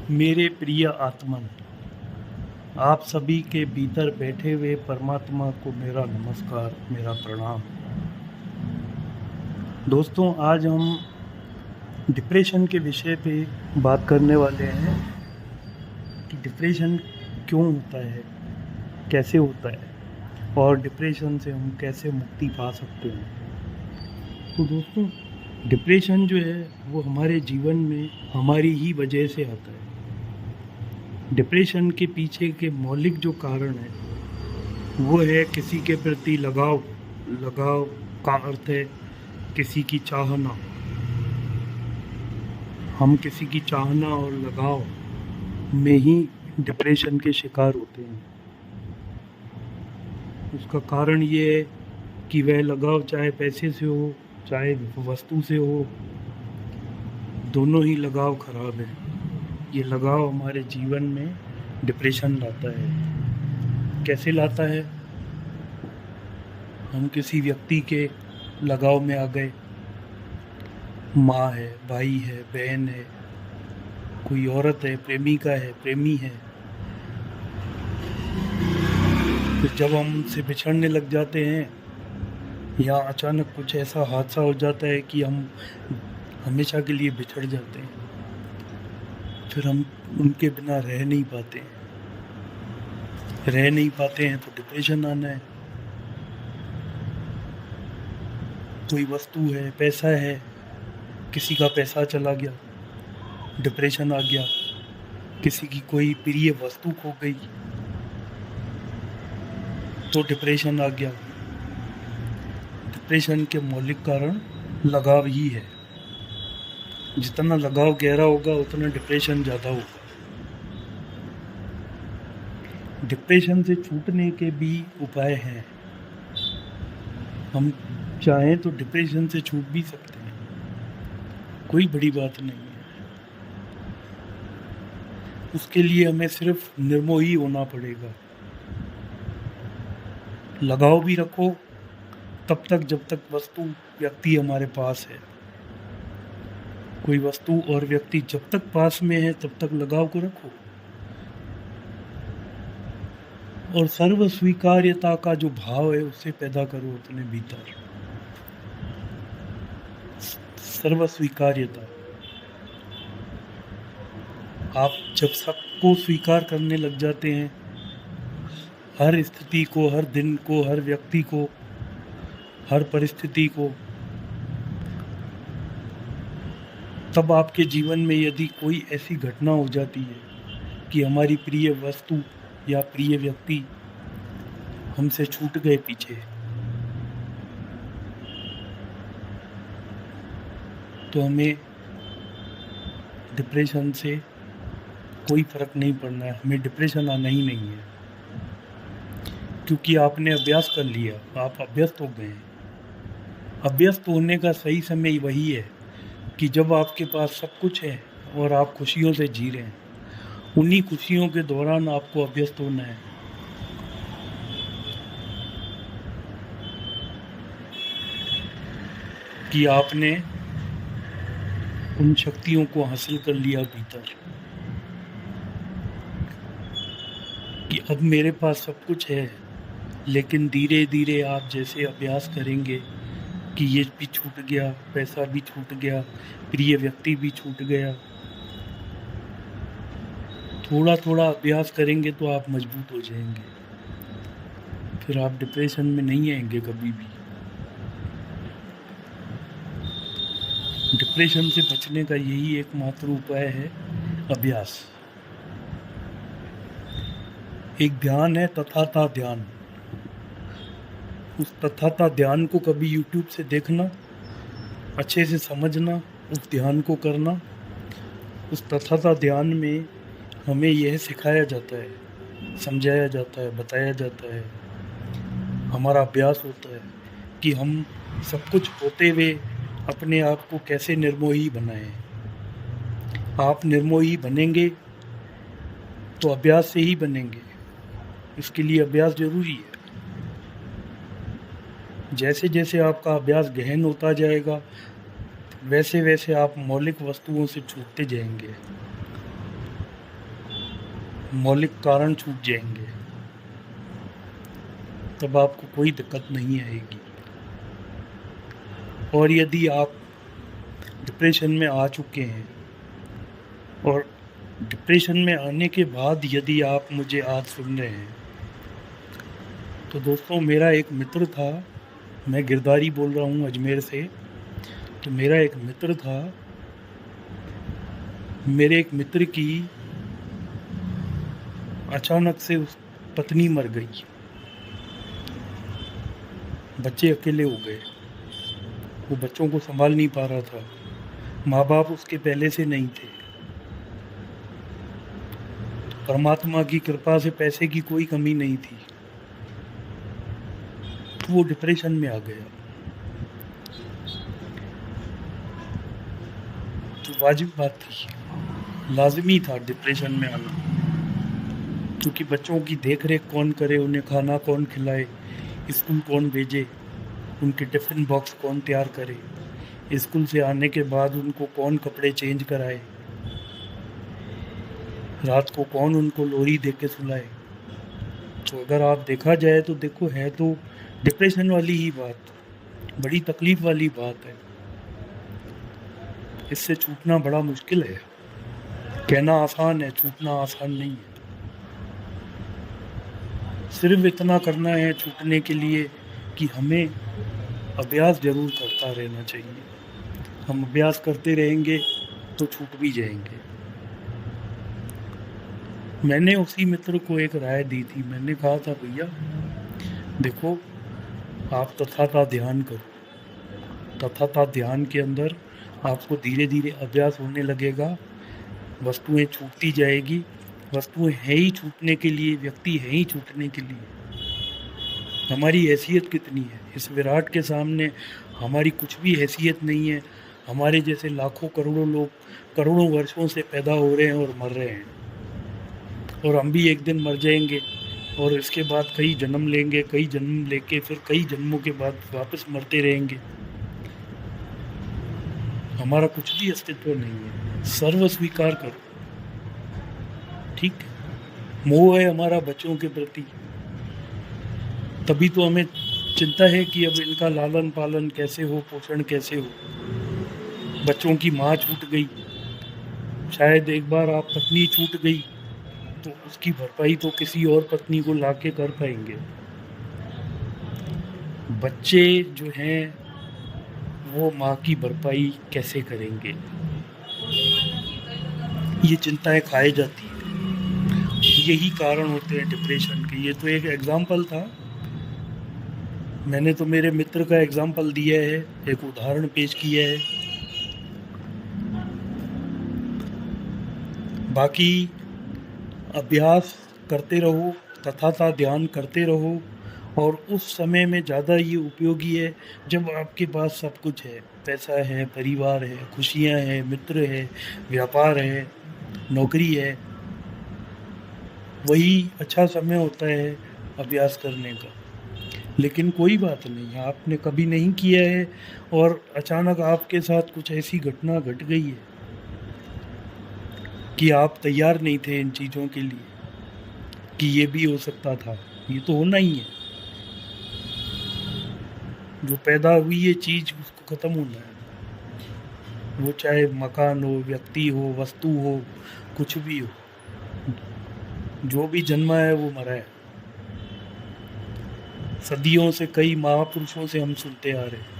मेरे प्रिय आत्मन, आप सभी के भीतर बैठे हुए परमात्मा को मेरा नमस्कार, मेरा प्रणाम। दोस्तों, आज हम डिप्रेशन के विषय पे बात करने वाले हैं कि डिप्रेशन क्यों होता है, कैसे होता है और डिप्रेशन से हम कैसे मुक्ति पा सकते हैं। तो दोस्तों, डिप्रेशन जो है वो हमारे जीवन में हमारी ही वजह से आता है। डिप्रेशन के पीछे के मौलिक जो कारण है वो है किसी के प्रति लगाव। लगाव का अर्थ है किसी की चाहना। हम किसी की चाहना और लगाव में ही डिप्रेशन के शिकार होते हैं। उसका कारण ये है कि वह लगाव चाहे पैसे से हो चाहे वस्तु से हो, दोनों ही लगाव खराब है। ये लगाव हमारे जीवन में डिप्रेशन लाता है। कैसे लाता है? हम किसी व्यक्ति के लगाव में आ गए, माँ है, भाई है, बहन है, कोई औरत है, प्रेमिका है, प्रेमी है। फिर जब हम उनसे बिछड़ने लग जाते हैं या अचानक कुछ ऐसा हादसा हो जाता है कि हम हमेशा के लिए बिछड़ जाते हैं, फिर हम उनके बिना रह नहीं पाते हैं तो डिप्रेशन आना है। कोई वस्तु है, पैसा है, किसी का पैसा चला गया, डिप्रेशन आ गया। किसी की कोई प्रिय वस्तु खो गई तो डिप्रेशन आ गया। डिप्रेशन के मौलिक कारण लगाव ही है। जितना लगाव गहरा होगा उतना डिप्रेशन ज़्यादा होगा। डिप्रेशन से छूटने के भी उपाय हैं। हम चाहें तो डिप्रेशन से छूट भी सकते हैं, कोई बड़ी बात नहीं है। उसके लिए हमें सिर्फ निर्मोही होना पड़ेगा। लगाव भी रखो तब तक जब तक वस्तु व्यक्ति हमारे पास है। कोई वस्तु और व्यक्ति जब तक पास में है तब तक लगाव को रखो। और सर्व स्वीकार्यता का जो भाव है उसे पैदा करो अपने भीतर। सर्व स्वीकार्यता। आप जब सबको स्वीकार करने लग जाते हैं, हर स्थिति को, हर दिन को, हर व्यक्ति को, हर परिस्थिति को, तब आपके जीवन में यदि कोई ऐसी घटना हो जाती है कि हमारी प्रिय वस्तु या प्रिय व्यक्ति हमसे छूट गए पीछे, तो हमें डिप्रेशन से कोई फर्क नहीं पड़ना है। हमें डिप्रेशन आना ही नहीं है, क्योंकि आपने अभ्यास कर लिया, आप अभ्यस्त हो गए हैं। अभ्यस्त होने का सही समय वही है कि जब आपके पास सब कुछ है और आप खुशियों से जी रहे हैं। उन्हीं खुशियों के दौरान आपको अभ्यस्त होना है। कि आपने उन शक्तियों को हासिल कर लिया भीतर, कि अब मेरे पास सब कुछ है। लेकिन धीरे धीरे आप जैसे अभ्यास करेंगे कि ये भी छूट गया, पैसा भी छूट गया, प्रिय व्यक्ति भी छूट गया, थोड़ा थोड़ा अभ्यास करेंगे तो आप मजबूत हो जाएंगे। फिर आप डिप्रेशन में नहीं आएंगे कभी भी। डिप्रेशन से बचने का यही एकमात्र उपाय है, अभ्यास। एक ध्यान है तथाता ध्यान। उस तथाता ध्यान को कभी YouTube से देखना, अच्छे से समझना, उस ध्यान को करना। उस तथाता ध्यान में हमें यह सिखाया जाता है, समझाया जाता है, बताया जाता है, हमारा अभ्यास होता है कि हम सब कुछ होते हुए अपने आप को कैसे निर्मोही बनाएं। आप निर्मोही बनेंगे तो अभ्यास से ही बनेंगे। इसके लिए अभ्यास जरूरी है। जैसे जैसे आपका अभ्यास गहन होता जाएगा वैसे वैसे आप मौलिक वस्तुओं से छूटते जाएंगे। मौलिक कारण छूट जाएंगे, तब आपको कोई दिक्कत नहीं आएगी। और यदि आप डिप्रेशन में आ चुके हैं और डिप्रेशन में आने के बाद यदि आप मुझे आज सुन रहे हैं, तो दोस्तों मेरा एक मित्र था, मैं गिरधारी बोल रहा हूँ अजमेर से। तो मेरा एक मित्र था, मेरे एक मित्र की अचानक से उस पत्नी मर गई, बच्चे अकेले हो गए, वो बच्चों को संभाल नहीं पा रहा था, माँ बाप उसके पहले से नहीं थे। परमात्मा की कृपा से पैसे की कोई कमी नहीं थी, तो वो डिप्रेशन में आ गया। तो वाजिब बात थी, लाजमी था डिप्रेशन में आना, क्योंकि बच्चों की देख रेख कौन करे, उन्हें खाना कौन खिलाए, स्कूल कौन भेजे, उनके टिफ़िन बॉक्स कौन तैयार करे, स्कूल से आने के बाद उनको कौन कपड़े चेंज कराए, रात को कौन उनको लोरी दे के सुलाए। तो अगर आप देखा जाए तो देखो, है तो डिप्रेशन वाली ही बात, बड़ी तकलीफ़ वाली बात है। इससे छूटना बड़ा मुश्किल है, कहना आसान है, छूटना आसान नहीं है। सिर्फ इतना करना है छूटने के लिए कि हमें अभ्यास ज़रूर करता रहना चाहिए। हम अभ्यास करते रहेंगे तो छूट भी जाएंगे। मैंने उसी मित्र को एक राय दी थी, मैंने कहा था भैया देखो, आप तथाता ध्यान करो, तथाता ध्यान के अंदर आपको धीरे धीरे अभ्यास होने लगेगा, वस्तुएं छूटती जाएगी। वस्तुएं हैं ही छूटने के लिए, व्यक्ति है ही छूटने के लिए। हमारी हैसियत कितनी है इस विराट के सामने, हमारी कुछ भी हैसियत नहीं है। हमारे जैसे लाखों करोड़ों लोग करोड़ों वर्षों से पैदा हो रहे हैं और मर रहे हैं, और हम भी एक दिन मर जाएंगे, और इसके बाद कई जन्म लेंगे, कई जन्म लेके फिर कई जन्मों के बाद वापस मरते रहेंगे। हमारा कुछ भी अस्तित्व नहीं है, सर्व स्वीकार करो, ठीक है। मोह है हमारा बच्चों के प्रति, तभी तो हमें चिंता है कि अब इनका लालन पालन कैसे हो, पोषण कैसे हो। बच्चों की माँ छूट गई, शायद एक बार आप पत्नी छूट गई तो उसकी भरपाई तो किसी और पत्नी को लाके कर पाएंगे। बच्चे जो हैं वो माँ की भरपाई कैसे करेंगे, ये चिंताएं खाए जाती हैं। यही कारण होते हैं डिप्रेशन के। ये तो एक एग्जाम्पल था, मैंने तो मेरे मित्र का एग्जाम्पल दिया है, एक उदाहरण पेश किया है। बाकी अभ्यास करते रहो, तथाता ध्यान करते रहो, और उस समय में ज़्यादा ये उपयोगी है जब आपके पास सब कुछ है, पैसा है, परिवार है, खुशियाँ हैं, मित्र है, व्यापार है, नौकरी है। वही अच्छा समय होता है अभ्यास करने का। लेकिन कोई बात नहीं, आपने कभी नहीं किया है और अचानक आपके साथ कुछ ऐसी घटना घट गई है कि आप तैयार नहीं थे इन चीज़ों के लिए, कि ये भी हो सकता था, ये तो होना ही है। जो पैदा हुई है चीज़, उसको ख़त्म होना है। वो चाहे मकान हो, व्यक्ति हो, वस्तु हो, कुछ भी हो, जो भी जन्मा है वो मरा है। सदियों से कई महापुरुषों से हम सुनते आ रहे हैं।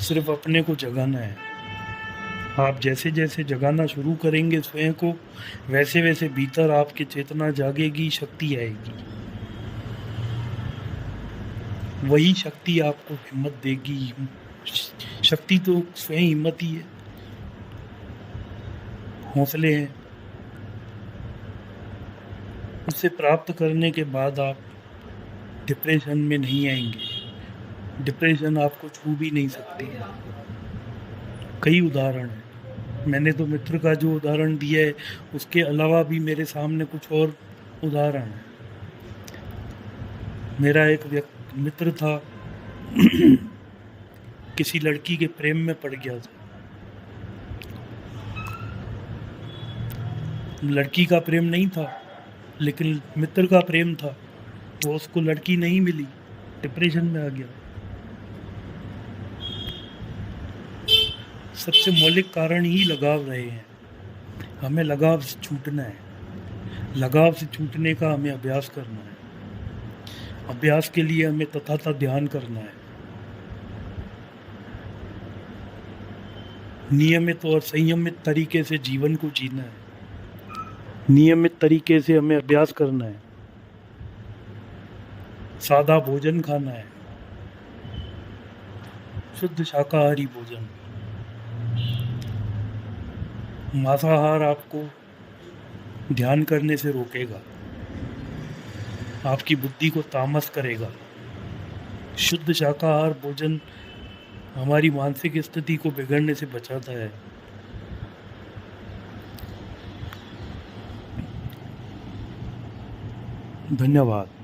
सिर्फ अपने को जगाना है। आप जैसे जैसे जगाना शुरू करेंगे स्वयं को, वैसे वैसे भीतर आपकी चेतना जागेगी, शक्ति आएगी। वही शक्ति आपको हिम्मत देगी। शक्ति तो स्वयं हिम्मत ही है, हौसले हैं। उसे प्राप्त करने के बाद आप डिप्रेशन में नहीं आएंगे। डिप्रेशन आपको छू भी नहीं सकती है। कई उदाहरण हैं, मैंने तो मित्र का जो उदाहरण दिया है, उसके अलावा भी मेरे सामने कुछ और उदाहरण हैं। मेरा एक मित्र था किसी लड़की के प्रेम में पड़ गया था। लड़की का प्रेम नहीं था, लेकिन मित्र का प्रेम था। वो उसको लड़की नहीं मिली, डिप्रेशन में आ गया। सबसे मौलिक कारण ही लगाव रहे हैं। हमें लगाव से छूटना है। लगाव से छूटने का हमें अभ्यास करना है। अभ्यास के लिए हमें तथातः ध्यान करना है। नियमित और संयमित तरीके से जीवन को जीना है। नियमित तरीके से हमें अभ्यास करना है। सादा भोजन खाना है, शुद्ध शाकाहारी भोजन। मांसाहार आपको ध्यान करने से रोकेगा, आपकी बुद्धि को तामस करेगा। शुद्ध शाकाहार भोजन हमारी मानसिक स्थिति को बिगड़ने से बचाता है। धन्यवाद।